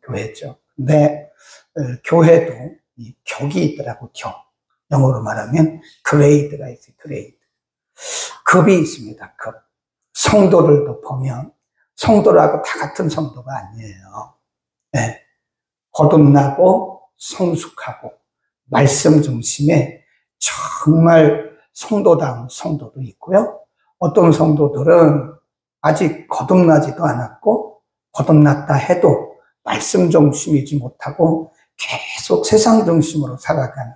교회죠. 근데 교회도 이 격이 있더라고. 격. 영어로 말하면 그레이드가 있어요. 그레이드. 급이 있습니다. 급. 성도들도 보면 성도라고 다 같은 성도가 아니에요. 네. 거듭나고 성숙하고 말씀 중심에 정말 성도다운 성도도 있고요. 어떤 성도들은 아직 거듭나지도 않았고 거듭났다 해도 말씀 중심이지 못하고 계속 세상 중심으로 살아가는,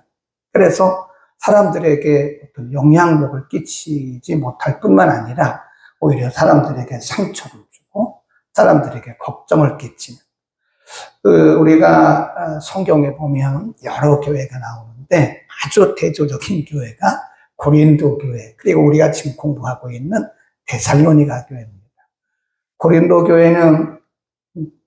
그래서 사람들에게 어떤 영향력을 끼치지 못할 뿐만 아니라 오히려 사람들에게 상처를 주고 사람들에게 걱정을 끼치는, 우리가 성경에 보면 여러 교회가 나오는데 아주 대조적인 교회가 고린도 교회, 그리고 우리가 지금 공부하고 있는 데살로니가 교회입니다. 고린도 교회는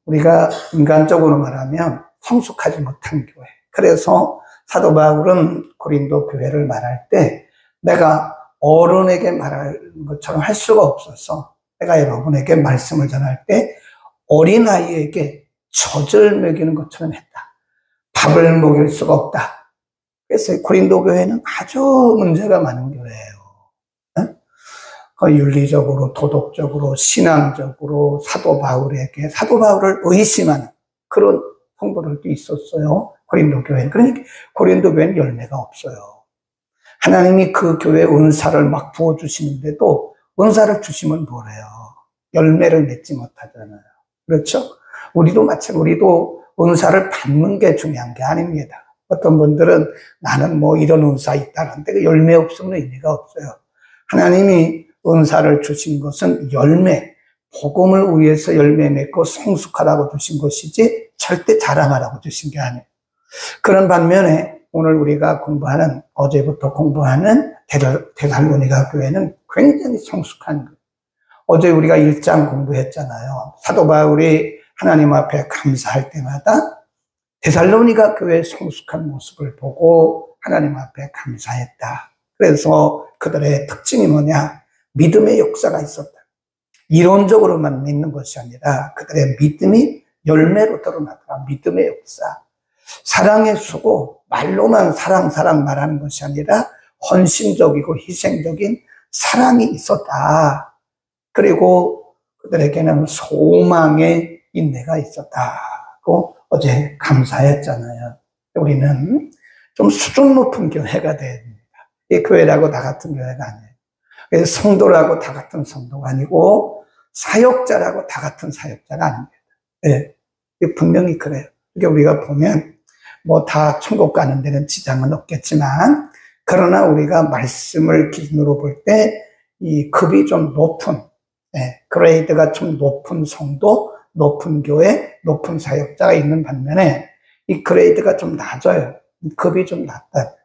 우리가 인간적으로 말하면 성숙하지 못한 교회. 그래서 사도 바울은 고린도 교회를 말할 때 내가 어른에게 말하는 것처럼 할 수가 없어서 내가 여러분에게 말씀을 전할 때 어린아이에게 젖을 먹이는 것처럼 했다. 밥을 먹일 수가 없다. 그래서 고린도 교회는 아주 문제가 많은 교회예요. 윤리적으로, 도덕적으로, 신앙적으로 사도 바울을 의심하는 그런 성도들도 있었어요. 고린도 교회는. 그러니까 고린도 교회는 열매가 없어요. 하나님이 그 교회에 은사를 막 부어주시는데도 은사를 주시면 뭐래요? 열매를 맺지 못하잖아요. 그렇죠? 우리도 우리도 은사를 받는 게 중요한 게 아닙니다. 어떤 분들은 나는 뭐 이런 은사 있다는데 그 열매 없으면 의미가 없어요. 하나님이 은사를 주신 것은 열매, 복음을 위해서 열매 맺고 성숙하라고 주신 것이지 절대 자랑하라고 주신 게 아니에요. 그런 반면에 오늘 우리가 어제부터 공부하는 데살로니가 교회는 굉장히 성숙한 교회. 어제 우리가 1장 공부했잖아요. 사도 바울이 하나님 앞에 감사할 때마다 데살로니가 교회의 성숙한 모습을 보고 하나님 앞에 감사했다. 그래서 그들의 특징이 뭐냐? 믿음의 역사가 있었다. 이론적으로만 믿는 것이 아니라 그들의 믿음이 열매로 드러나더라. 믿음의 역사. 사랑의 수고, 말로만 사랑 말하는 것이 아니라 헌신적이고 희생적인 사랑이 있었다. 그리고 그들에게는 소망의 인내가 있었다고 어제 감사했잖아요. 우리는 좀 수준 높은 교회가 돼야 됩니다. 이 교회라고 다 같은 교회가 아니에요. 그래서 성도라고 다 같은 성도가 아니고 사역자라고 다 같은 사역자가 아닙니다. 네, 분명히 그래요. 그러니까 우리가 보면 뭐 다 천국 가는 데는 지장은 없겠지만, 그러나 우리가 말씀을 기준으로 볼 때 이 급이 좀 높은, 그레이드가 좀 높은 성도, 높은 교회, 높은 사역자가 있는 반면에 이 그레이드가 좀 낮아요. 급이 좀 낮다.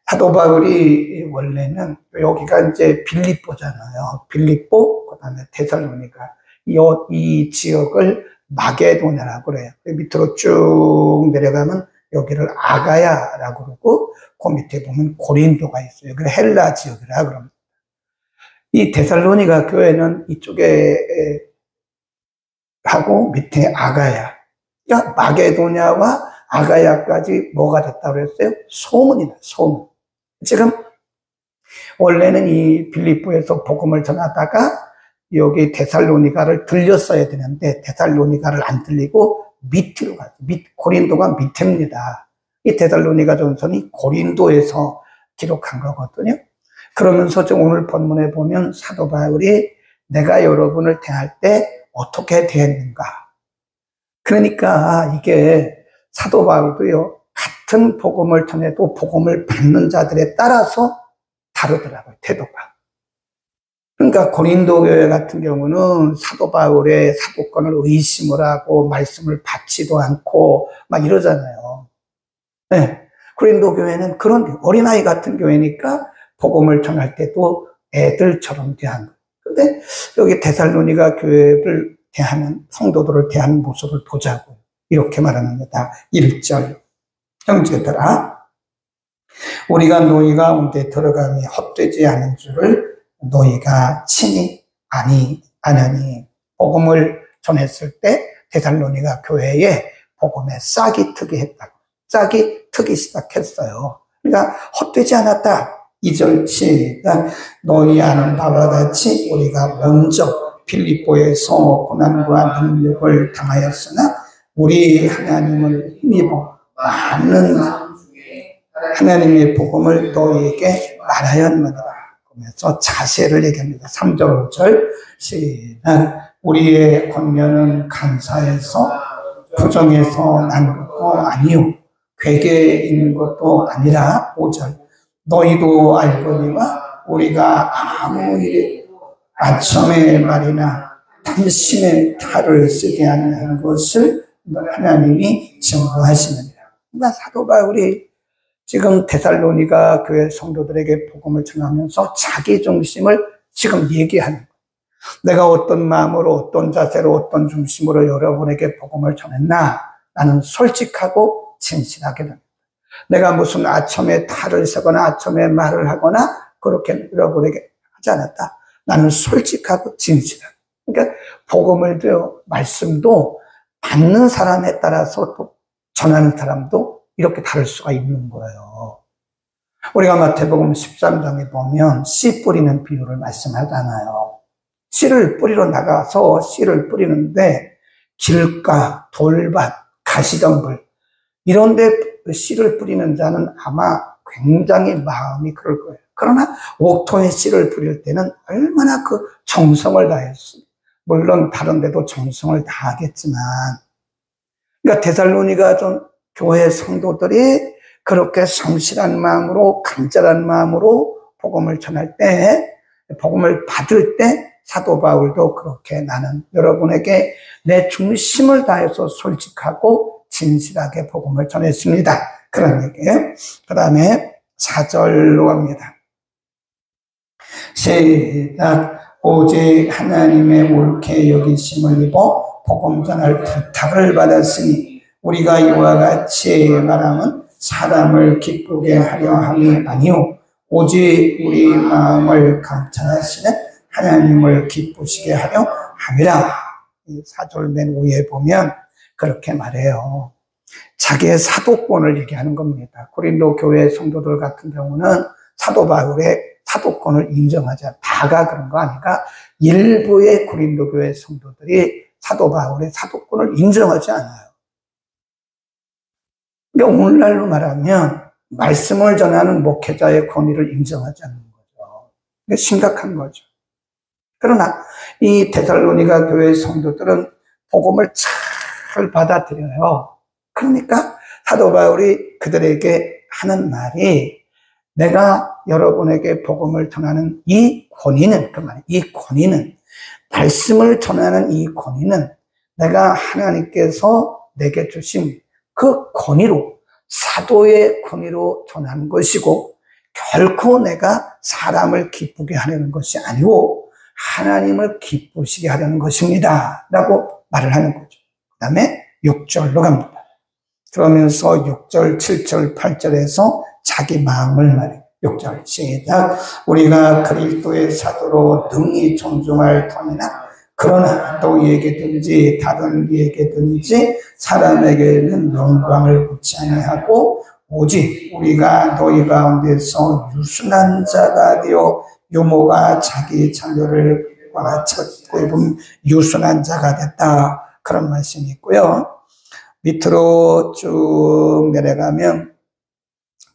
사도 바울이 원래는 여기가 이제 빌립보잖아요. 빌립보, 그 다음에 데살로니가. 이 지역을 마게도냐라고 그래요. 밑으로 쭉 내려가면 여기를 아가야라고 그러고, 그 밑에 보면 고린도가 있어요. 여기를 헬라 지역이라 그럽니다. 이 데살로니가 교회는 이쪽에 하고 밑에 아가야. 그러니까 마게도냐와 아가야까지 뭐가 됐다고 그랬어요? 소문이다, 소문. 지금 원래는 이 빌립보에서 복음을 전하다가 여기 데살로니가를 들렸어야 되는데 데살로니가를 안 들리고 밑으로 갔어요. 고린도가 밑입니다. 이 데살로니가 전서는 고린도에서 기록한 거거든요. 그러면서 지금 오늘 본문에 보면 사도 바울이 내가 여러분을 대할 때 어떻게 대했는가. 그러니까 이게 사도 바울도요, 같은 복음을 전해도 복음을 받는 자들에 따라서 다르더라고요, 태도가. 그러니까 고린도 교회 같은 경우는 사도 바울의 사도권을 의심을 하고 말씀을 받지도 않고 막 이러잖아요. 네. 고린도 교회는 그런 어린아이 같은 교회니까 복음을 전할 때도 애들처럼 대한 거예요. 근데 여기 데살로니가 교회를 대하는, 성도들을 대하는 모습을 보자고 이렇게 말합니다. 1절. 형제들아, 우리가 너희 가운데 들어감이 헛되지 않은 줄을 너희가 친히 아니, 복음을 전했을 때 데살로니가 교회에 복음에 싹이 트기 했다고. 싹이 트기 시작했어요. 그러니까 헛되지 않았다. 2절 시작. 너희 아는 바와 같이 우리가 먼저 빌립보에서 고난과 능력을 당하였으나 우리 하나님을 힘입어 많은 하나님의 복음을 너희에게 말하였느니라. 그러면서 자세를 얘기합니다. 3절 5절 시작. 우리의 권면은 간사해서 부정해서 난 것도 아니요 괴계에 있는 것도 아니라 5절 너희도 알거니와 우리가 아무 일에 아첨의 말이나 탐심의 탈을 쓰게 하는 것을 하나님이 증거하시느니라. 그러니까 사도 바울이 지금 데살로니가 교회 성도들에게 복음을 전하면서 자기 중심을 지금 얘기하는 거예요. 내가 어떤 마음으로 어떤 자세로 어떤 중심으로 여러분에게 복음을 전했나? 나는 솔직하고 진실하게 됩니다. 내가 무슨 아첨의 탈을 쓰거나 아첨의 말을 하거나 그렇게 여러분에게 하지 않았다. 나는 솔직하고 진실하다. 그러니까 복음을도 말씀도 받는 사람에 따라서 또 전하는 사람도 이렇게 다를 수가 있는 거예요. 우리가 마태복음 13장에 보면 씨 뿌리는 비유를 말씀하잖아요. 씨를 뿌리러 나가서 씨를 뿌리는데 길가, 돌밭, 가시덤불 이런 데 씨를 뿌리는 자는 아마 굉장히 마음이 그럴 거예요. 그러나 옥토에 씨를 뿌릴 때는 얼마나 그 정성을 다했습니다. 물론 다른 데도 정성을 다하겠지만 그러니까 데살로니가 좀 교회 성도들이 그렇게 성실한 마음으로 간절한 마음으로 복음을 전할 때 복음을 받을 때 사도 바울도 그렇게 나는 여러분에게 내 중심을 다해서 솔직하고 진실하게 복음을 전했습니다. 그런 얘기예요. 그 다음에 4절로 갑니다. 시작. 오직 하나님의 옳게 여기심을 입어 복음 전할 부탁을 받았으니 우리가 이와 같이 말함은 사람을 기쁘게 하려 함이 아니오 오직 우리 마음을 감찰하시는 하나님을 기쁘시게 하려 함이라. 4절 맨 위에 보면 그렇게 말해요. 자기의 사도권을 얘기하는 겁니다. 고린도 교회 성도들 같은 경우는 사도 바울의 사도권을 인정하지 않아요. 다가 그런 거 아니까 일부의 고린도 교회 성도들이 사도 바울의 사도권을 인정하지 않아요. 그러니까 오늘날로 말하면 말씀을 전하는 목회자의 권위를 인정하지 않는 거죠. 그게 심각한 거죠. 그러나 이 데살로니가 교회 성도들은 복음을 잘 받아들여요. 그러니까 사도 바울이 그들에게 하는 말이 내가 여러분에게 복음을 전하는 이 권위는 그 말, 이 권위는 말씀을 전하는 이 권위는 내가 하나님께서 내게 주신 그 권위로 사도의 권위로 전하는 것이고 결코 내가 사람을 기쁘게 하려는 것이 아니고 하나님을 기쁘시게 하려는 것입니다. 라고 말을 하는 거죠. 그 다음에 6절로 갑니다. 그러면서 6절, 7절, 8절에서 자기 마음을 말해요. 6절 시작. 우리가 그리스도의 사도로 능히 존중할 터이나 그러나 너희에게든지 다른 이에게든지 사람에게는 영광을 받지 아니하고 오직 우리가 너희 가운데서 유순한 자가 되어 유모가 자기 자녀를 찾고 입은 유순한 자가 됐다. 그런 말씀이 있고요. 밑으로 쭉 내려가면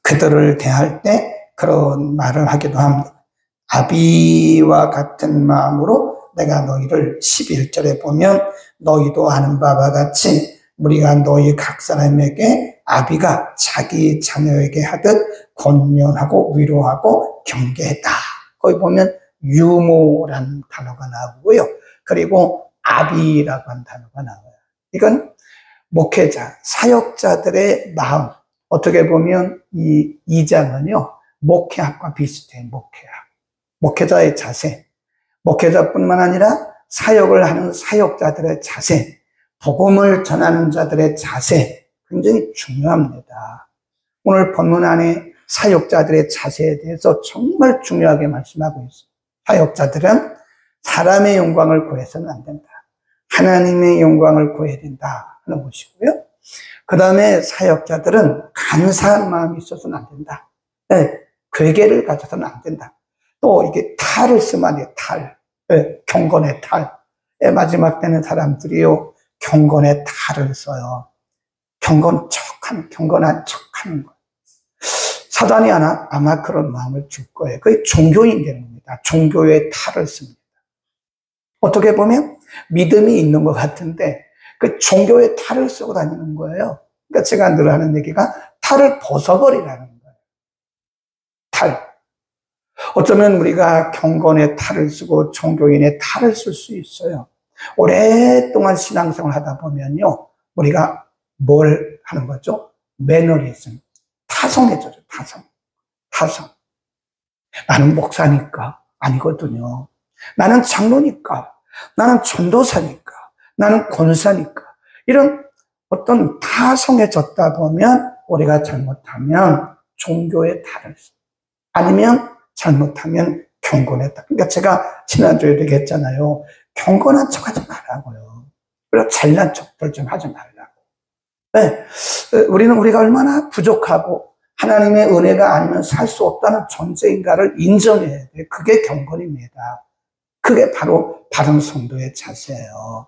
그들을 대할 때 그런 말을 하기도 합니다. 아비와 같은 마음으로 내가 너희를 11절에 보면 너희도 아는 바와 같이 우리가 너희 각 사람에게 아비가 자기 자녀에게 하듯 권면하고 위로하고 경계했다. 거기 보면 유모라는 단어가 나오고요. 그리고 아비라고 하는 단어가 나와요. 이건 목회자, 사역자들의 마음. 어떻게 보면 이 2장은요, 목회학과 비슷해요, 목회학. 목회자의 자세. 목회자뿐만 아니라 사역을 하는 사역자들의 자세, 복음을 전하는 자들의 자세, 굉장히 중요합니다. 오늘 본문 안에 사역자들의 자세에 대해서 정말 중요하게 말씀하고 있어요. 사역자들은 사람의 영광을 구해서는 안 된다. 하나님의 영광을 구해야 된다 하는 것이고요. 그 다음에 사역자들은 간사한 마음이 있어서는 안 된다. 네, 괴계를 가져서는 안 된다. 또 이게 탈을 쓰면 안 돼요. 탈. 네, 경건의 탈. 네, 마지막 때는 사람들이요, 경건의 탈을 써요. 경건한 척하는 거예요. 사단이 아마 그런 마음을 줄 거예요. 그게 종교인 되는 겁니다. 종교의 탈을 씁니다. 어떻게 보면 믿음이 있는 것 같은데 그 종교의 탈을 쓰고 다니는 거예요. 그러니까 제가 늘 하는 얘기가 탈을 벗어버리라는 거예요. 탈. 어쩌면 우리가 경건의 탈을 쓰고 종교인의 탈을 쓸 수 있어요. 오랫동안 신앙생활 하다 보면요, 우리가 뭘 하는 거죠? 매너리즘. 타성해져요, 타성. 나는 목사니까. 아니거든요. 나는 장로니까. 나는 전도사니까. 나는 권사니까. 이런 어떤 타성해졌다 보면 우리가 잘못하면 종교의 탈을 써. 아니면 잘못하면 경건의 탈. 그러니까 제가 지난주에도 얘기했잖아요. 경건한 척 하지 말라고요. 그리고 잘난 척들 좀 하지 말라고. 네. 우리가 얼마나 부족하고 하나님의 은혜가 아니면 살 수 없다는 존재인가를 인정해야 돼요. 그게 경건입니다. 그게 바로 바른 성도의 자세예요.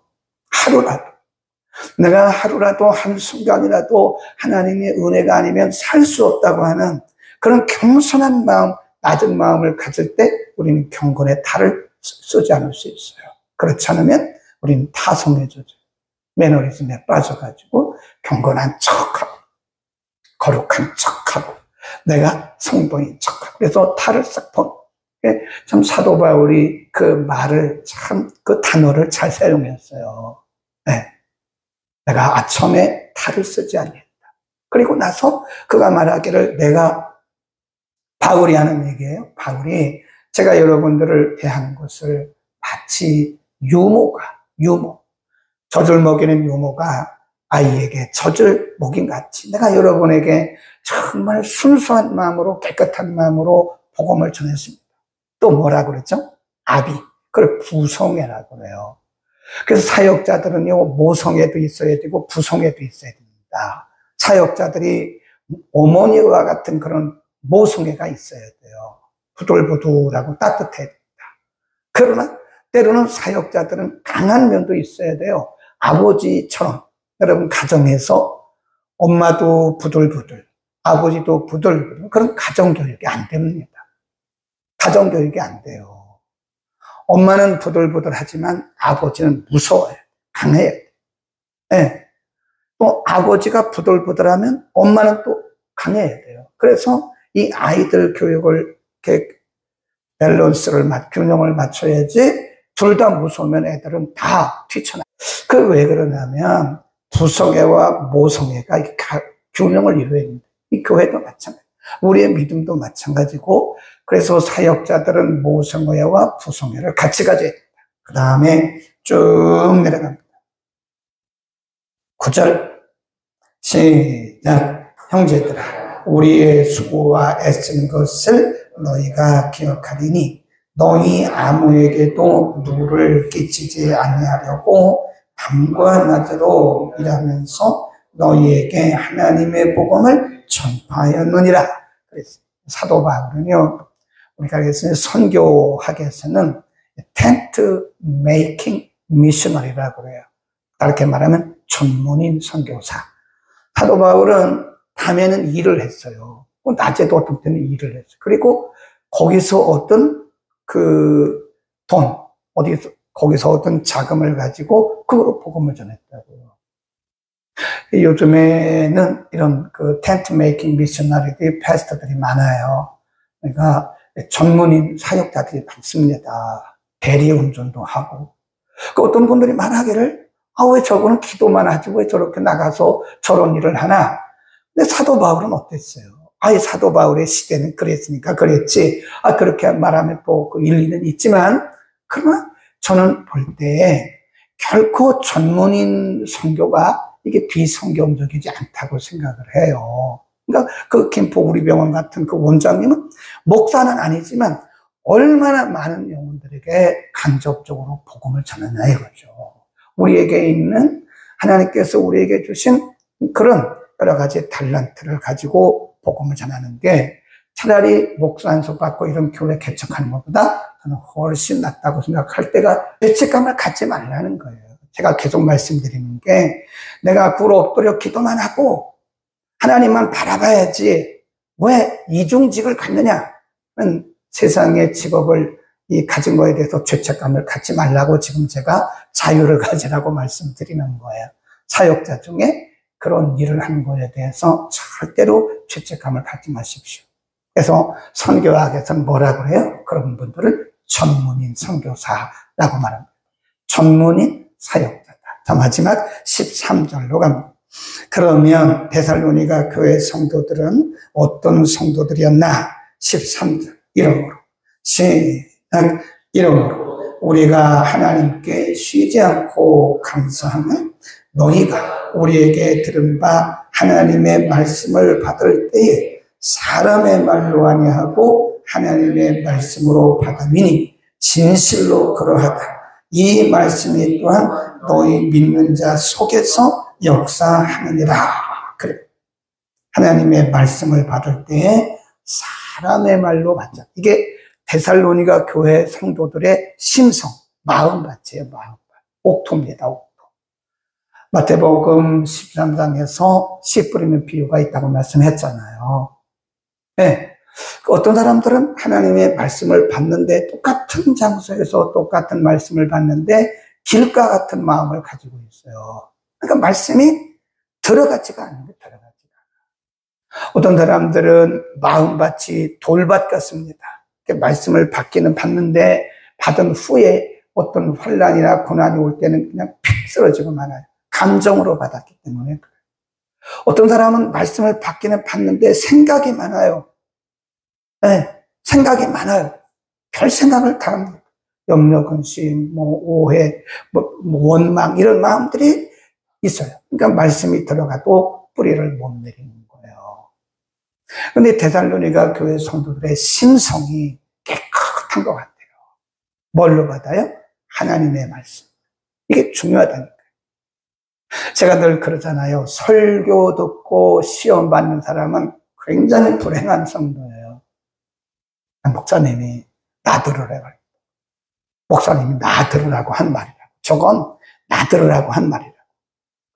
내가 하루라도 한순간이라도 하나님의 은혜가 아니면 살 수 없다고 하는 그런 겸손한 마음, 낮은 마음을 가질 때 우리는 경건의 탈을 쓰지 않을 수 있어요. 그렇지 않으면 우리는 타성해져요. 매너리즘에 빠져가지고 경건한 척하고 거룩한 척하고 내가 성도인 척하고 그래서 탈을 싹 참 사도 바울이 그 말을 참 그 단어를 잘 사용했어요. 네. 내가 아첨에 탈을 쓰지 아니했다. 그리고 나서 그가 말하기를 내가 바울이 하는 얘기예요. 바울이 제가 여러분들을 대하는 것을 마치 유모 젖을 먹이는 유모가 아이에게 젖을 먹인 같이 내가 여러분에게 정말 순수한 마음으로 깨끗한 마음으로 복음을 전했습니다. 또 뭐라 그랬죠? 아비. 그걸 부성애라고 그래요. 그래서 사역자들은요, 모성애도 있어야 되고 부성애도 있어야 됩니다. 사역자들이 어머니와 같은 그런 모성애가 있어야 돼요. 부들부들하고 따뜻해야 됩니다. 그러나 때로는 사역자들은 강한 면도 있어야 돼요. 아버지처럼 여러분 가정에서 엄마도 부들부들, 아버지도 부들부들 그런 가정교육이 안 됩니다. 가정교육이 안 돼요. 엄마는 부들부들하지만 아버지는 무서워요. 강해요. 네. 또 아버지가 부들부들하면 엄마는 또 강해야 돼요. 그래서 이 아이들 교육을 이렇게 밸런스를 균형을 맞춰야지 둘 다 무서우면 애들은 다 뛰쳐나요. 그 왜 그러냐면 부성애와 모성애가 균형을 이루어야 됩니다. 이 교회도 마찬가지. 우리의 믿음도 마찬가지고 그래서 사역자들은 모성애와 부성애를 같이 가져야 됩니다. 그 다음에 쭉 내려갑니다. 9절 시작. 형제들아 우리의 수고와 애쓴 것을 너희가 기억하리니 너희 아무에게도 누를 끼치지 아니하려고 밤과 낮으로 일하면서 너희에게 하나님의 복음을 전파하였느니라. 그래서 사도 바울은요, 우리가 그래서 선교학에서는 텐트 메이킹 미셔너리라고 그래요. 다르게 말하면 전문인 선교사. 사도 바울은 밤에는 일을 했어요. 낮에도 어떤 때는 일을 했어요. 그리고 거기서 어떤 거기서 어떤 자금을 가지고 그거로 복음을 전했다고요. 요즘에는 이런 텐트 메이킹 미셔너리들이 패스터들이 많아요. 그러니까 전문인 사역자들이 많습니다. 대리운전도 하고. 어떤 분들이 말하기를 왜 저거는 기도만 하지 왜 저렇게 나가서 저런 일을 하나. 근데 사도 바울은 어땠어요? 사도 바울의 시대는 그랬으니까 그랬지. 그렇게 말하면 또 그 일리는 있지만, 그러나 저는 볼 때 결코 전문인 선교가 이게 비성경적이지 않다고 생각을 해요. 그러니까 그 김포 우리병원 같은 그 원장님은 목사는 아니지만 얼마나 많은 영혼들에게 간접적으로 복음을 전하냐 이거죠. 우리에게 있는 하나님께서 우리에게 주신 그런 여러 가지 달란트를 가지고 복음을 전하는 게 차라리 목사 안수 받고 이런 교회 개척하는 것보다 저는 훨씬 낫다고 생각할 때가 죄책감을 갖지 말라는 거예요. 제가 계속 말씀드리는 게 내가 굴 엎드려 기도만 하고 하나님만 바라봐야지 왜 이중직을 갖느냐? 세상의 직업을 가진 거에 대해서 죄책감을 갖지 말라고 지금 제가 자유를 가지라고 말씀드리는 거예요. 사역자 중에 그런 일을 하는 거에 대해서 절대로 죄책감을 갖지 마십시오. 그래서 선교학에서는 뭐라고 그래요? 그런 분들을 전문인 선교사라고 말합니다. 전문인 사역자다. 자, 마지막 13절로 갑니다. 그러면 데살로니가 교회 성도들은 어떤 성도들이었나? 13절 이러므로 시작 이러므로 우리가 하나님께 쉬지 않고 감사하며 너희가 우리에게 들은 바 하나님의 말씀을 받을 때에 사람의 말로 아니하고 하나님의 말씀으로 받음이니 진실로 그러하다. 이 말씀이 또한 너희 믿는 자 속에서 역사하느니라. 그래. 하나님의 말씀을 받을 때에 사람의 말로 받자. 이게 데살로니가 교회 성도들의 심성, 마음밭이에요. 마음밭. 옥토입니다. 옥토. 마태복음 13장에서 씨 뿌리는 비유가 있다고 말씀했잖아요. 네. 어떤 사람들은 하나님의 말씀을 받는데 똑같은 장소에서 똑같은 말씀을 받는데 길가 같은 마음을 가지고 있어요. 그러니까 말씀이 들어가지가 않는 게 들어가지가 않아요. 어떤 사람들은 마음밭이 돌밭 같습니다. 말씀을 받기는 받는데 받은 후에 어떤 환난이나 고난이 올 때는 그냥 픽 쓰러지고 말아요. 감정으로 받았기 때문에 그래요. 어떤 사람은 말씀을 받기는 받는데 생각이 많아요. 네, 생각이 많아요. 별 생각을 다 합니다. 염려, 근심, 오해, 원망 이런 마음들이 있어요. 그러니까 말씀이 들어가도 뿌리를 못 내리는 거예요. 그런데 데살로니가 교회 성도들의 심성이 깨끗한 것 같아요. 뭘로 받아요? 하나님의 말씀. 이게 중요하다니까요. 제가 늘 그러잖아요. 설교 듣고 시험 받는 사람은 굉장히 불행한 성도예요. 목사님이 나 들으라고. 목사님이 나 들으라고 한 말이라고. 저건 나 들으라고 한 말이라고.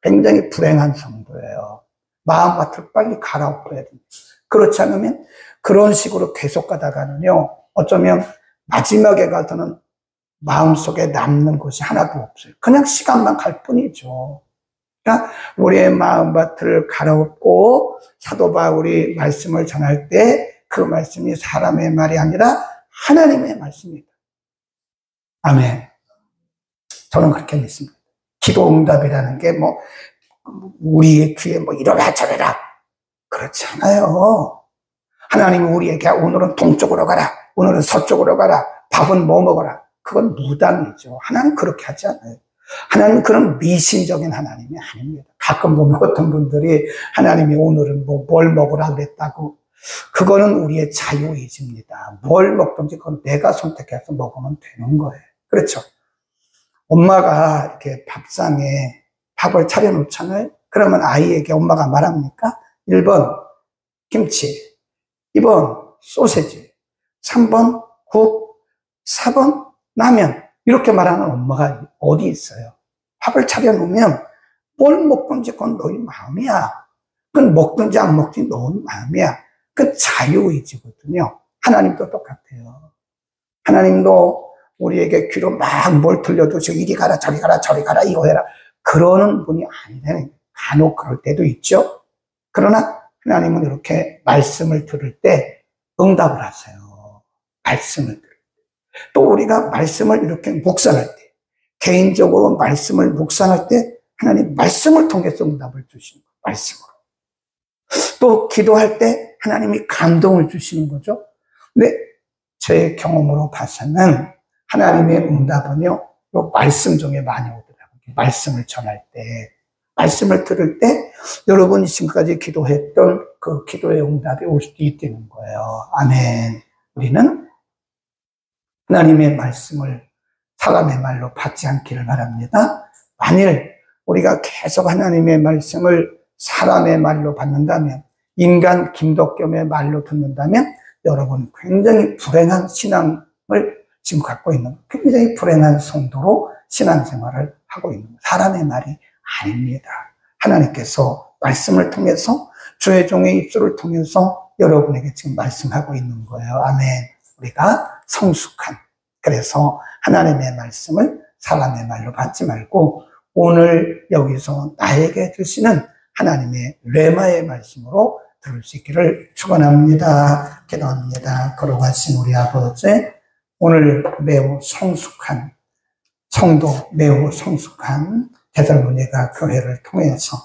굉장히 불행한 성도예요. 마음밭을 빨리 갈아엎어야 됩니다. 그렇지 않으면 그런 식으로 계속 가다가는요, 어쩌면 마지막에 가서는 마음속에 남는 것이 하나도 없어요. 그냥 시간만 갈 뿐이죠. 그러니까 우리의 마음밭을 갈아엎고 사도 바울이 말씀을 전할 때 그 말씀이 사람의 말이 아니라 하나님의 말씀입니다. 아멘. 저는 그렇게 믿습니다. 기도 응답이라는 게 우리의 귀에 이러라 저러라 그렇지 않아요. 하나님이 우리에게 오늘은 동쪽으로 가라, 오늘은 서쪽으로 가라, 밥은 뭐 먹어라. 그건 무당이죠. 하나님 그렇게 하지 않아요. 하나님은 그런 미신적인 하나님이 아닙니다. 가끔 보면 어떤 분들이 하나님이 오늘은 뭘 먹으라 그랬다고. 그거는 우리의 자유의지입니다. 뭘 먹든지 그건 내가 선택해서 먹으면 되는 거예요. 그렇죠? 엄마가 이렇게 밥상에 밥을 차려놓잖아요. 그러면 아이에게 엄마가 말합니까? 1번 김치, 2번 소세지, 3번 국, 4번 라면. 이렇게 말하는 엄마가 어디 있어요? 밥을 차려놓으면 뭘 먹든지 그건 너희 마음이야. 그건 먹든지 안 먹든지 너희 마음이야. 그건 자유의지거든요. 하나님도 똑같아요. 하나님도 우리에게 귀로 막 뭘 들려도 이리 가라 저리 가라 저리 가라 이거 해라 그러는 분이 아니라는, 간혹 그럴 때도 있죠. 그러나 하나님은 이렇게 말씀을 들을 때 응답을 하세요. 말씀을 들을 때. 또 우리가 말씀을 이렇게 묵상할 때, 개인적으로 말씀을 묵상할 때 하나님 말씀을 통해서 응답을 주시는 거예요. 말씀으로. 또 기도할 때 하나님이 감동을 주시는 거죠. 근데 제 경험으로 봐서는 하나님의 응답은요, 요 말씀 중에 많이 오더라고요. 말씀을 전할 때, 말씀을 들을 때 여러분이 지금까지 기도했던 그 기도의 응답이 올 수도 있다는 거예요. 아멘. 우리는 하나님의 말씀을 사람의 말로 받지 않기를 바랍니다. 만일 우리가 계속 하나님의 말씀을 사람의 말로 받는다면, 인간 김덕겸의 말로 듣는다면 여러분 굉장히 불행한 신앙을 지금 갖고 있는, 굉장히 불행한 성도로 신앙생활을 하고 있는 사람의 말이 아닙니다. 하나님께서 말씀을 통해서 주의 종의 입술을 통해서 여러분에게 지금 말씀하고 있는 거예요. 아멘. 우리가 성숙한, 그래서 하나님의 말씀을 사람의 말로 받지 말고 오늘 여기서 나에게 주시는 하나님의 레마의 말씀으로 들을 수 있기를 축원합니다. 기도합니다. 거룩하신 우리 아버지, 오늘 매우 성숙한 성도, 매우 성숙한 데살로니가 교회를 통해서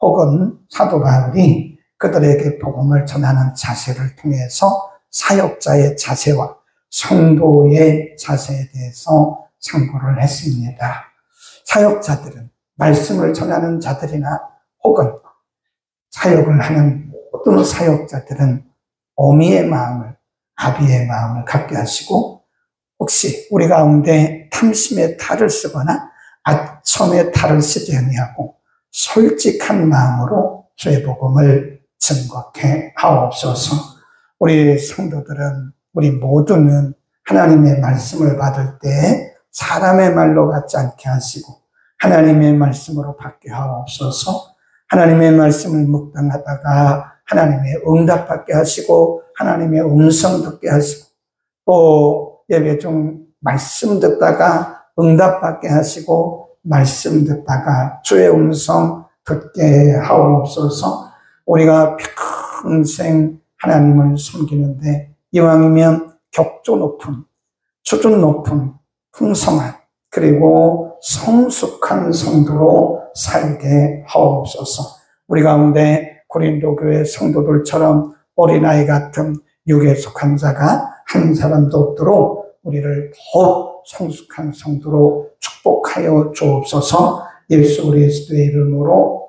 혹은 사도 바울이 그들에게 복음을 전하는 자세를 통해서 사역자의 자세와 성도의 자세에 대해서 참고를 했습니다. 사역자들은, 말씀을 전하는 자들이나 혹은 사역을 하는 어떤 사역자들은 어미의 마음을, 아비의 마음을 갖게 하시고, 혹시 우리 가운데 탐심의 탈을 쓰거나 아첨의 탈을 쓰지 아니하고 솔직한 마음으로 주의 복음을 증거케 하옵소서. 우리 성도들은, 우리 모두는 하나님의 말씀을 받을 때 사람의 말로 받지 않게 하시고 하나님의 말씀으로 받게 하옵소서. 하나님의 말씀을 묵상하다가 하나님의 응답 받게 하시고 하나님의 음성 듣게 하시고, 또 예배 중 말씀 듣다가 응답 받게 하시고 말씀 듣다가 주의 음성 듣게 하옵소서. 우리가 평생 하나님을 섬기는데 이왕이면 격조 높은, 수준 높은, 풍성한, 그리고 성숙한 성도로 살게 하옵소서. 우리 가운데 고린도 교회 성도들처럼 어린아이 같은 육에 속한 자가 한 사람도 없도록 우리를 더욱 성숙한 성도로 축복하여 주옵소서. 예수 그리스도의 이름으로